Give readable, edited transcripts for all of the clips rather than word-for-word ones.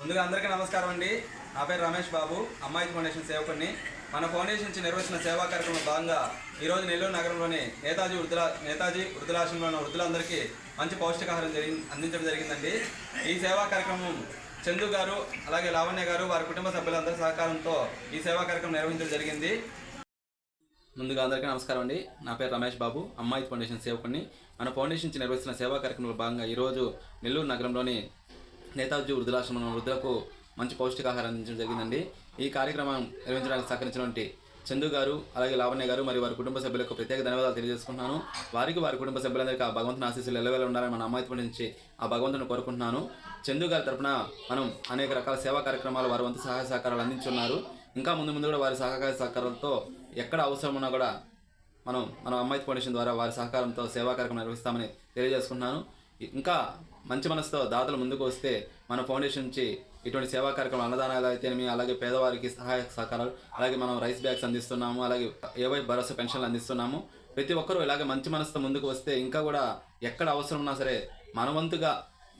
ముందుగా అందరికీ నమస్కారం అండి. నా పేరు రమేష్ బాబు, అమ్మాయి ఫౌండేషన్ సేవకుడిని. మన ఫౌండేషన్ నుంచి నిర్వహించిన సేవా కార్యక్రమంలో భాగంగా ఈరోజు నెల్లూరు నగరంలోని నేతాజీ వృద్ధులాశ్రమంలో ఉన్న వృద్ధులందరికీ మంచి పౌష్టికాహారం అందించడం జరిగిందండి. ఈ సేవా కార్యక్రమం చందు గారు అలాగే లావణ్య గారు వారి కుటుంబ సభ్యులందరి సహకారంతో ఈ సేవా కార్యక్రమం నిర్వహించడం జరిగింది. ముందుగా అందరికీ నమస్కారం అండి. నా పేరు రమేష్ బాబు, అమ్మాయి ఫౌండేషన్ సేవకుడిని. మన ఫౌండేషన్ నుంచి నిర్వహిస్తున్న సేవా కార్యక్రమంలో భాగంగా ఈరోజు నెల్లూరు నగరంలోని నేతాజీ వృద్ధులాశ్రమంలో వృద్ధులకు మంచి పౌష్టికాహారం అందించడం జరిగిందండి. ఈ కార్యక్రమం నిర్వహించడానికి సహకరించినటువంటి చందు గారు అలాగే లావణ్య గారు మరియు వారి కుటుంబ సభ్యులకు ప్రత్యేక ధన్యవాదాలు తెలియజేసుకుంటున్నాను. వారి కుటుంబ సభ్యులందరికీ ఆ భగవంతుని ఆశీస్సులు ఎల్లవేళ ఉండాలని మన అమ్మాయి నుంచి ఆ భగవంతుని కోరుకుంటున్నాను. చందు గారి తరఫున మనం అనేక రకాల సేవా కార్యక్రమాలు వారి వంతు సహాయ సహకారాలు అందించున్నారు. ఇంకా ముందు కూడా వారి సహకార సహకారంతో ఎక్కడ అవసరం ఉన్నా కూడా మన అమ్మాయి ఫౌండేషన్ ద్వారా వారి సహకారంతో సేవా కార్యక్రమం నిర్వహిస్తామని తెలియజేసుకుంటున్నాను. ఇంకా మంచి మనసుతో దాతలు ముందుకు వస్తే మన ఫౌండేషన్ నుంచి ఇటువంటి సేవా కార్యక్రమం అన్నదానాలు అయితేనేమి, అలాగే పేదవారికి సహాయ సహకారాలు, అలాగే మనం రైస్ బ్యాగ్స్ అందిస్తున్నాము, అలాగే ఏవై భరోసా పెన్షన్లు అందిస్తున్నాము. ప్రతి ఒక్కరూ ఇలాగే మంచి మనసుతో ముందుకు వస్తే ఇంకా కూడా ఎక్కడ అవసరం ఉన్నా సరే మన వంతుగా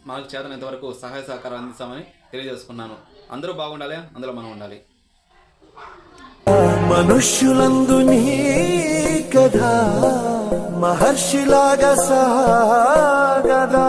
మాకు చేతనంత వరకు సహాయ సహకారం అందిస్తామని తెలియజేసుకున్నాను. అందరూ బాగుండాలి, అందులో మనం ఉండాలి. మనుష్యులందు నీ కథ మహర్షిలాగా సాగదా.